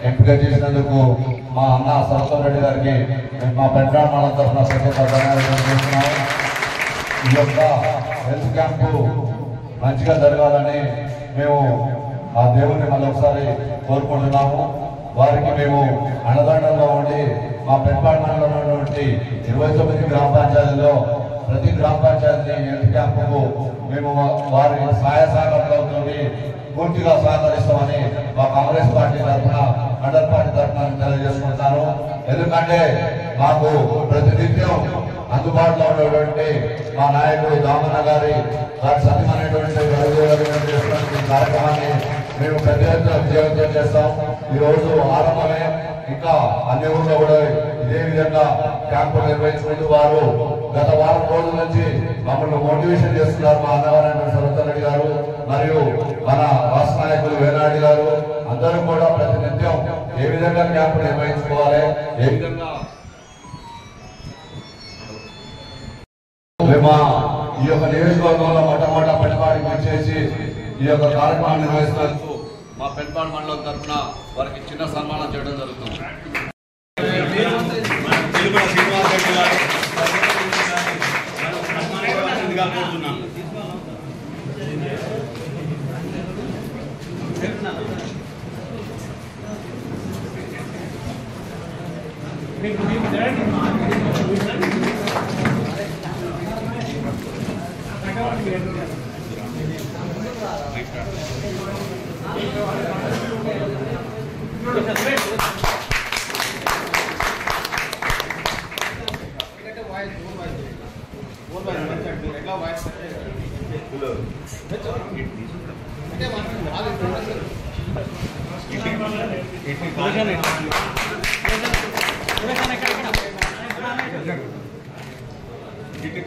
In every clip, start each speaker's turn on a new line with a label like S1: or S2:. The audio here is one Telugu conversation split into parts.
S1: ఎంపిక చేసినందుకు మా అన్న సరస్వతి రెడ్డి గారికి మా పెంటాడ తరఫున చేస్తున్నాము. ఈ యొక్క హెల్త్ క్యాంపు మంచిగా జరగాలని మేము ఆ దేవుడిని మళ్ళీ ఒకసారి కోరుకుంటున్నాము. వారికి మేము అండదండగా ఉండి మా పెంటాడ మండలంలో ఉన్నటువంటి 29 గ్రామ పంచాయతీలో ప్రతి గ్రామ పంచాయతీ హెల్త్ క్యాంపుకు మేము వారి సహాయ సహకారాలతో పూర్తిగా సహకరిస్తామని మా కాంగ్రెస్ పార్టీ తరఫున అండర్ పార్టీ తరఫున తెలియజేసుకుంటున్నాను. ఎందుకంటే మాకు ప్రతినిత్యం అందుబాటులో ఉన్నటువంటి మా నాయకుడు దామన్న గారి సత్యమైనటువంటి కార్యక్రమాన్ని మేము పెద్ద ఎత్తున విజయవంతం చేస్తాం. ఈ రోజు ఆరంభమే, ఇంకా అన్ని ఊళ్ళో కూడా ఇదే విధంగా క్యాంపు నిర్వహించుకుంటూ వారు గత వారం రోజుల నుంచి మమ్మల్ని మోటివేషన్ చేస్తున్నారు. మా అన్నగారు సరస్వతి రెడ్డి గారు మరియు మన రాష్ట్ర నాయకులు వేనారెడ్డి గారు అందరూ కూడా ప్రతినిత్యం ఏ విధంగా క్యాంపు నిర్వహించుకోవాలి, ఏ విధంగా మా ఈ యొక్క నియోజకవర్గంలో మొట్టమొదటి పెట్టుబడికి వచ్చేసి ఈ యొక్క కార్యక్రమాన్ని నిర్వహిస్తున్నందుకు మా పెట్టుబడి మండలం తరఫున వారికి చిన్న సన్మానం చేయడం జరుగుతుంది.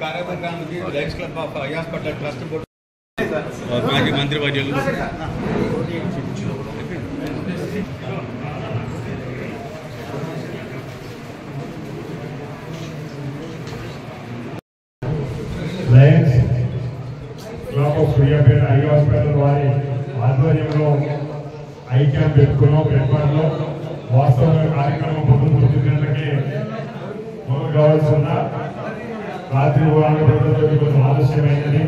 S2: కార్యక్రమానికి లయన్స్ క్లబ్ ఆఫ్ అయాస్ పట్ల ట్రస్ట్ బోర్డు మాజీ మంత్రి వర్యులు
S3: Lions club of Suryapet eye hospital వారి ఆధ్వర్యంలో ఐ క్యాంప్ పెట్టుకున్నాం. పెట్టుబడిలో వాస్తవంగా కార్యక్రమం 9 గంటలకే మొదలు కావాల్సి ఉన్నా రాత్రి కొంచెం ఆలస్యమైనది.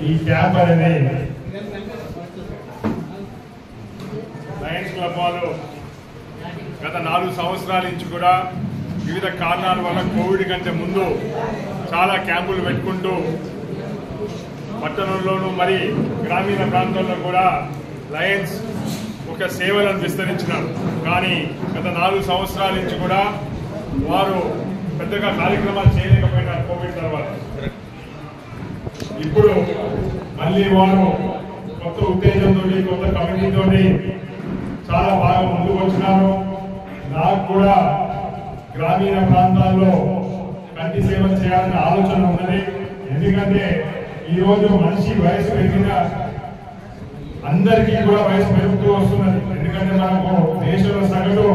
S3: ఈ క్యాంప్ అనేది లయన్స్ క్లబ్ వాళ్ళు గత 4 సంవత్సరాల నుంచి కూడా వివిధ కారణాల వల్ల కోవిడ్ కంటే ముందు చాలా క్యాంపులు పెట్టుకుంటూ పట్టణంలోనూ మరి గ్రామీణ ప్రాంతాల్లో కూడా లయన్స్ ఒక సేవలను విస్తరించినారు. కానీ గత 4 సంవత్సరాల నుంచి కూడా వారు పెద్దగా కార్యక్రమాలు చేయలేకపోయినారు కోవిడ్ తర్వాత. ఇప్పుడు మళ్ళీ వారు కొత్త ఉత్తేజంతో కొత్త కమిటీతో చాలా బాగా ముందుకు వచ్చినారు. నాకు కూడా గ్రామీణ ప్రాంతాల్లో కంటి సేవ చేయాలనే ఆలోచన ఉన్నది. ఎందుకంటే ఈరోజు మనిషి వయసు పెరిగిన అందరికీ కూడా వయసు పెరుగుతూ వస్తున్నది. ఎందుకంటే మనకు దేశంలో సగటు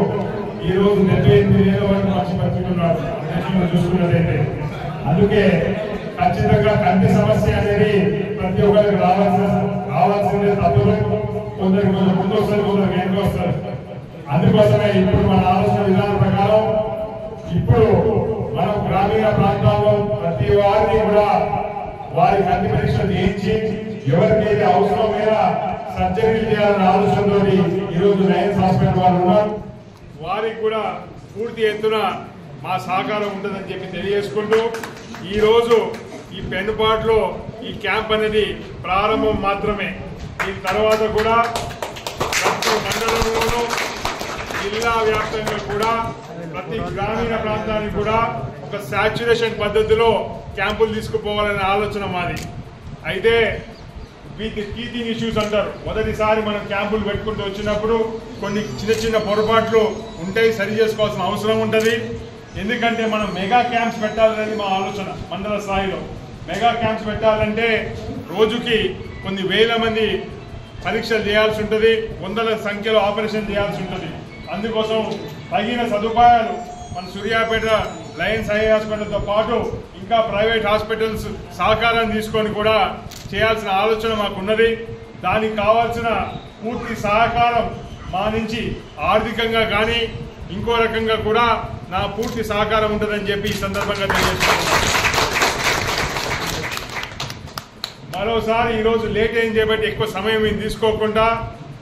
S3: ఈరోజు 78 ఏళ్ళ వరకు మనిషి బతుకుతున్నారు దేశంలో చూసుకున్నదైతే. అందుకే ఖచ్చితంగా కంటి సమస్య అనేది ప్రతి ఒక్కరికి రావాల్సిందే తప్పదు. కొందరికి కొంచెం ముందు వస్తారు, కొందరికి వెనక వస్తారు. అందుకోసమే ఇప్పుడు మన ఆలోచన విధానం ప్రకారం ఇప్పుడు మనం గ్రామీణ ప్రాంతాల్లో ప్రతి వారిని కూడా వారి కంటి పరీక్షలు చేయించి ఎవరికైతే అవసరమైన సర్జరీలు చేయాలన్న ఆలోచనతో ఈరోజు లయన్స్ హాస్పిటల్ వారు ఉన్నారు. వారికి కూడా పూర్తి ఎత్తున మా సహకారం ఉంటుందని చెప్పి తెలియజేసుకుంటూ ఈరోజు ఈ పెనుపాటులో ఈ క్యాంప్ అనేది ప్రారంభం మాత్రమే. దీని తర్వాత కూడా ప్రతి మండలంలోనూ జిల్లా వ్యాప్తంగా కూడా ప్రతి గ్రామీణ ప్రాంతానికి కూడా ఒక సాచ్యురేషన్ పద్ధతిలో క్యాంపులు తీసుకుపోవాలనే ఆలోచన మాది. అయితే టీచింగ్ ఇష్యూస్ అంటారు. మొదటిసారి మనం క్యాంపులు పెట్టుకుంటూ వచ్చినప్పుడు కొన్ని చిన్న పొరపాట్లు ఉంటాయి, సరి చేసుకోవాల్సిన అవసరం ఉంటుంది. ఎందుకంటే మనం మెగా క్యాంప్స్ పెట్టాలనేది మా ఆలోచన. మండల స్థాయిలో మెగా క్యాంప్స్ పెట్టాలంటే రోజుకి కొన్ని వేల మంది పరీక్షలు చేయాల్సి ఉంటుంది, వందల సంఖ్యలో ఆపరేషన్ చేయాల్సి ఉంటుంది. అందుకోసం తగిన సదుపాయాలు మన సూర్యాపేట లయన్స్ ఐ హాస్పిటల్తో పాటు ఇంకా ప్రైవేట్ హాస్పిటల్స్ సహకారం తీసుకొని కూడా చేయాల్సిన ఆలోచన మాకున్నది. దానికి కావాల్సిన పూర్తి సహకారం మా నుంచి ఆర్థికంగా కానీ ఇంకో రకంగా కూడా నా పూర్తి సహకారం ఉంటుందని చెప్పి ఈ సందర్భంగా తెలియజేస్తున్నాను. మరోసారి ఈరోజు లేట్ అయింది కాబట్టి ఎక్కువ సమయం ఏం తీసుకోకుండా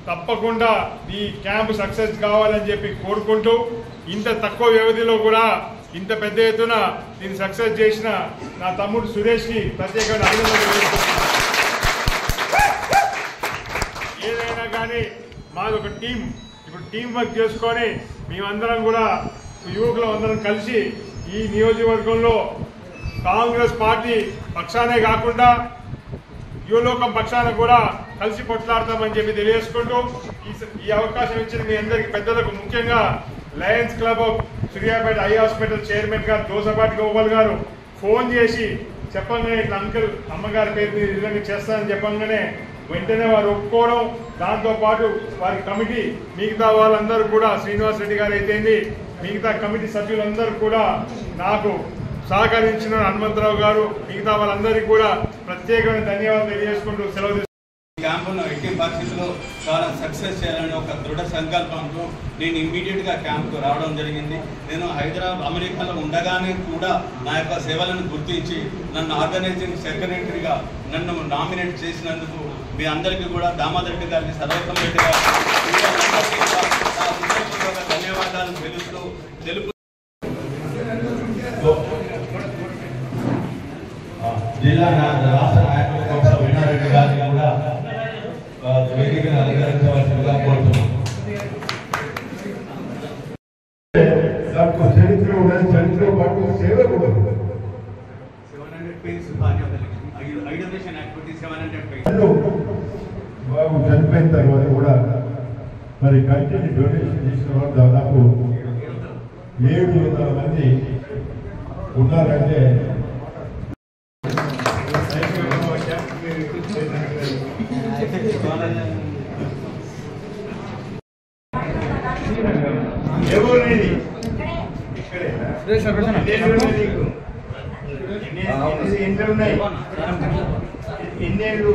S3: తప్పకుండా ఈ క్యాంప్ సక్సెస్ కావాలని చెప్పి కోరుకుంటూ, ఇంత తక్కువ వ్యవధిలో కూడా ఇంత పెద్ద ఎత్తున దీన్ని సక్సెస్ చేసిన నా తమ్ముడు సురేష్కి ప్రత్యేకమైన అభినందనలు. ఏదైనా కానీ మాది ఒక టీం. ఇప్పుడు టీం వర్క్ చేసుకొని మేమందరం కూడా యువకులు అందరం కలిసి ఈ నియోజకవర్గంలో కాంగ్రెస్ పార్టీ పక్షానే కాకుండా యువలోకం పక్షాన కూడా కలిసి కొట్లాడతామని చెప్పి తెలియజేసుకుంటూ ఈ అవకాశం ఇచ్చిన మీ అందరికి పెద్దలకు, ముఖ్యంగా Lions club of Suryapet eye hospital chairman గారు దోసపాటి గోపాల్ గారు ఫోన్ చేసి చెప్పంగానే ఇట్లా అంకుల్ అమ్మగారి పేరు మీద ఇలాంటి చేస్తానని చెప్పంగానే వెంటనే వారు ఒప్పుకోవడం, దాంతోపాటు వారి కమిటీ మిగతా వాళ్ళందరూ కూడా శ్రీనివాస్ రెడ్డి గారు అయితేంది మిగతా కమిటీ సభ్యులందరూ కూడా నాకు సహకరించిన హనుమంతరావు గారు మిగతా వాళ్ళందరికీ కూడా ప్రత్యేకమైన ధన్యవాదాలు తెలియజేసుకుంటూ సెలవు.
S2: క్యాంపును ఎట్టి పరిస్థితుల్లో చాలా సక్సెస్ చేయాలని ఒక దృఢ సంకల్పంతో నేను ఇమ్మీడియట్గా క్యాంప్కు రావడం జరిగింది. నేను అమెరికాలో ఉండగానే కూడా నా యొక్క సేవలను గుర్తించి నన్ను ఆర్గనైజింగ్ సెక్రటరీగా నన్ను నామినేట్ చేసినందుకు మీ అందరికీ కూడా దామోదర్ రెడ్డి గారికి, సర్వోత్తమ్ రెడ్డి గారికి ధన్యవాదాలు తెలుపు.
S1: జిల్లా రాష్ట్ర నాయకుల కోసం వినారెడ్డి గారిని కూడా వేదికను అలంకరించవలసిందిగా కోరుతున్నాం. చరిత్ర ఉన్నది, చరిత్ర పాటు సేవ కూడా
S2: 700 pages ఐడెంటిఫికేషన్ యాక్టివిటీ 700 pages.
S3: బాబు చనిపోయిన తర్వాత కూడా మరి కంటిన్యూ డొనేషన్ చేసిన వాళ్ళు దాదాపు 700 మంది ఉన్నారంటే ఎన్నేళ్ళు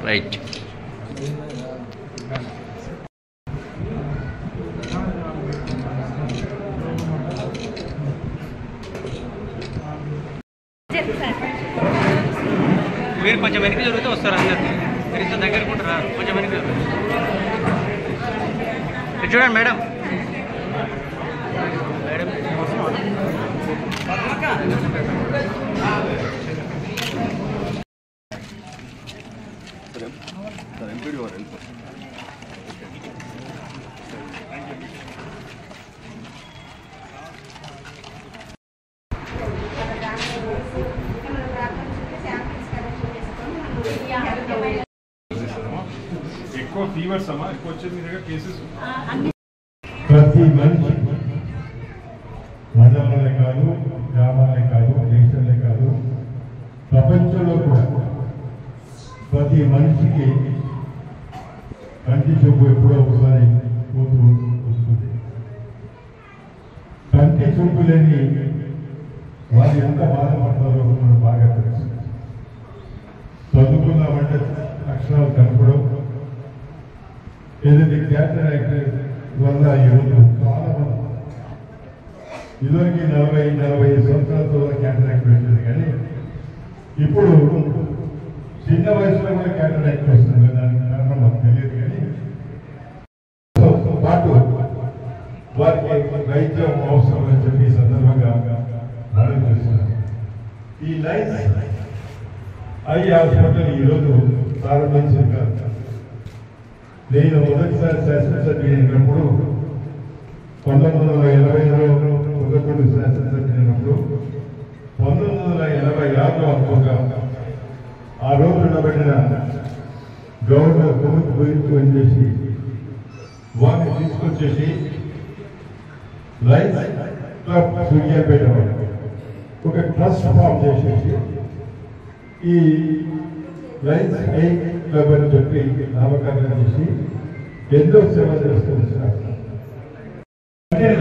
S4: రైట్.
S5: మీరు కొంచెం వెనక్కి జరుగుతూ వస్తారు అందరు. మీరు ఇంత దగ్గర ఉంటారా? కొంచెం వెనక్కి చూడండి మేడం.
S3: ఎక్కువ ఫీవర్స్ అమ్మా ఎక్కువ వచ్చేది మీ దగ్గర కేసెస్.
S6: ప్రతి మనిషి మండలాలే కాదు, గ్రామాలే కాదు, దేశంలో కాదు, ప్రపంచంలో కూడా ప్రతి మనిషికి కంటి చూపు ఎప్పుడో ఒకసారి పోతూ వస్తుంది. కంటి చూపు లేని వారు ఎంత బాధపడతారో మనకు బాగా తెలుసు. చదువుకున్నామంటే అక్షరాలు కనపడం, ఏదైతే క్యాటరాక్ట్ వల్ల ఈరోజు చాలా మంది ఇదివరకు 40-45 సంవత్సరాలతో క్యాటరాక్ట్ పెట్టేది, కానీ ఇప్పుడు చిన్న వయసులో కూడా క్యాటరాక్ట్ వస్తుంది. దానికి కారణం మాకు తెలియదు, కానీ పాటు వారికి వైద్యం అవసరం అని చెప్పి సందర్భంగా ఈ లైన్స్ ఐ హాస్పిటల్ ఈరోజు ప్రారంభించారు. నేను మొదటిసారి శాసనసభ్యుడు అయినప్పుడు 1980లో పొదకొండ శాసనసభ్యుడు అయినప్పుడు 1986లో అనుకోగా ఆ రోజు నిలబడిన గవర్నర్ గురించి చేసి వారిని తీసుకొచ్చేసి లైన్స్ క్లబ్ సూర్యాపేట ఒక ట్రస్ట్ ఫామ్ చేసేసి ఈ లైన్స్ ఐ క్లబ్ అని చెప్పి నామకరణం చేసి ఎన్నో సేవ చేస్తున్నారు.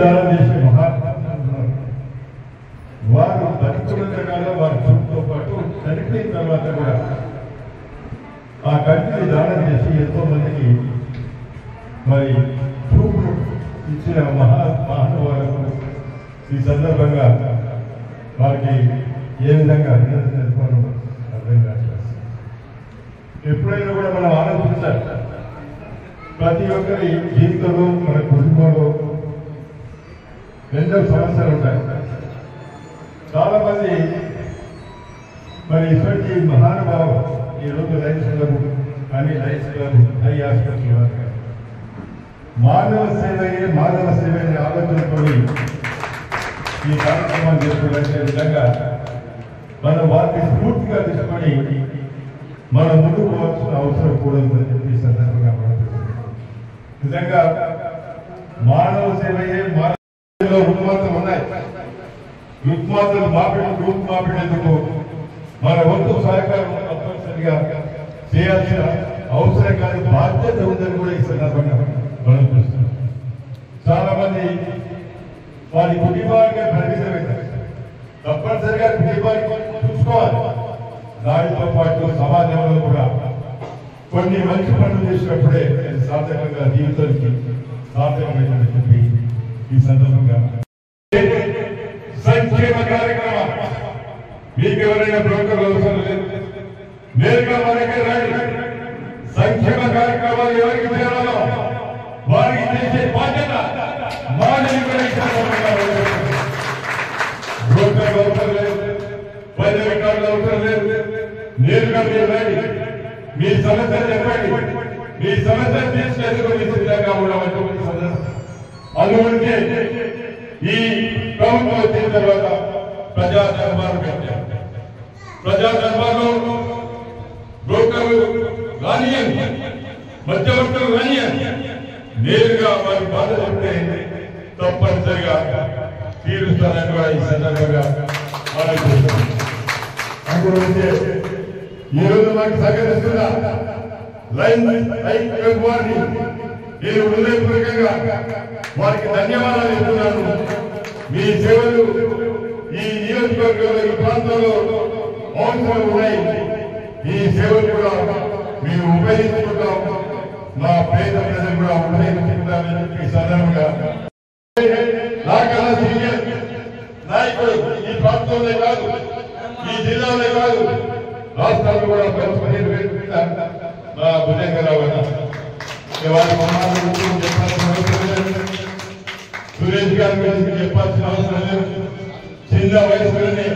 S6: దానం చేసే మహాత్ములు వారు బతుకున్న కాలం వారి చూపుతో పాటు చనిపోయిన తర్వాత కూడా ఆ కంటిని దానం చేసి ఎంతో మందికి మరి చూపు ఇచ్చిన మహానుభావులకు ఈ సందర్భంగా వారికి ఏ విధంగా అభినందన తెలుసుకోవడం అర్థం కాదు. ఎప్పుడైనా కూడా మనం ఆలోచించాలి, ప్రతి ఒక్కరి జీవితంలో మన కుటుంబంలో ఎన్నో సమస్యలు ఉంటాయి. చాలా మంది మరి ఇటువంటి మహానుభావం ఈరోజు లైన్స్ క్లబ్ కానీ లైన్స్ క్లబ్ హై హాస్పిటల్ మానవ సేవ అనే ఆలోచనతో ఈ కార్యక్రమాన్ని చేసుకోవాలనే విధంగా మనం వారిని స్ఫూర్తిగా తీసుకొని మనం ముందుకు పోవాల్సిన అవసరం కూడా ఉందని చెప్పి సందర్భంగా నిజంగా మానవ సేవయే మానవ రుగ్మాతలు ఉన్నాయి. రుగ్మాతలు మాపేందుకు మన వంతు సహకారం తప్పనిసరిగా చేయాల్సిన అవసరం కాదు, బాధ్యత ఉందని కూడా ఈ సందర్భంగా మనం చూస్తున్నాం. చాలా మంది వారి కుటుంబానికి పరిమితమవుతారు. తప్పనిసరిగా కుటుంబానికి చూసుకోవాలి. దానితో పాటు సమాజంలో కూడా కొన్ని మంచి పనులు చేసినప్పుడే సార్థకంగా జీవితానికి సార్థకమైందని చెప్పి ఈ సందర్భంగా సంక్షేమ కార్యక్రమం మీకు ఎవరైనా బ్రోకర్లు అవసరం లేదు, నేరుగా మనకే రండి. సంక్షేమ కార్యక్రమాలు ఎవరికి చేయాలో వారికి చేసే బాధ్యత మాది. బ్రోకర్లు అవసరం లేదు, పది రికార్డులు అవసరం లేదు, నేరుగా మీరు రండి. మీ సమస్య చెప్పండి, మీ సమస్య తీసుకెందుకు సిద్ధంగా ఉండవచ్చు. అందుకే ఈ ప్రభుత్వం వచ్చిన తర్వాత ప్రజా దర్బారు పెట్టారు. ప్రజా దర్బార్లో బ్రోకర్లు రానియండి, మధ్యవర్తులు రానియండి, నేరుగా వారి బాధ చెప్తే తప్పనిసరిగా తీరుస్తానని కూడా ఈ సందర్భంగా ఆలోచిస్తున్నాం. అందుకే ఈరోజు మాకు సహకరిస్తున్న లైన్ వారిని నేను హృదయపూర్వకంగా వారికి ధన్యవాదాలు చెప్తున్నాను. మీ సేవలు ఈ నియోజకవర్గంలో ఈ ప్రాంతంలో అవసరం ఉన్నాయి. ఈ సేవలు కూడా మీరు ఉపయోగించుకుంటాం, మా పేద ప్రజలు కూడా ఉపయోగించుకుంటామని చెప్పి సందర్భంగా నాకన్నా సీనియర్ నాయకుడు ఈ ప్రాంతంలో కాదు, ఈ జిల్లాలో కాదు, రాష్ట్రాలు కూడా మా భుజంగరావు వారి చెప్పాల్సిన అవసరం లేదు, సురేష్ గారి గురించి చెప్పాల్సిన అవసరం లేదు. చిన్న వయసులోనే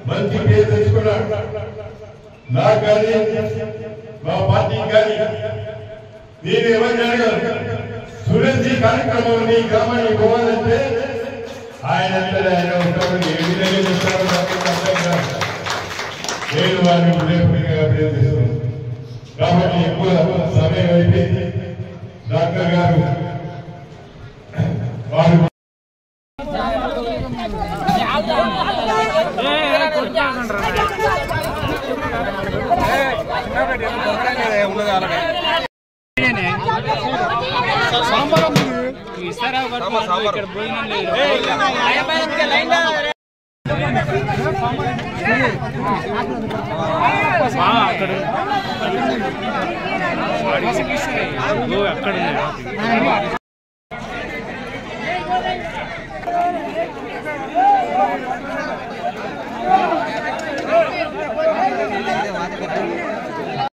S6: మంచి పేరు తెచ్చుకున్నాడు. నాకు కానీ మా పార్టీకి కానీ నేను ఎవరిని అడగాను, సురేష్ ఈ కార్యక్రమం ఈ గ్రామానికి పోవాలంటే ఆయన ఉంటాడు, ఏ విధంగా చెప్తారు. నేను వారిని హృదయపూర్వకంగా అభినందిస్తున్నాను. కాబట్టి ఎక్కువ సమయం అయిపోయింది. డాక్టర్ గారు వారు
S4: అక్కడ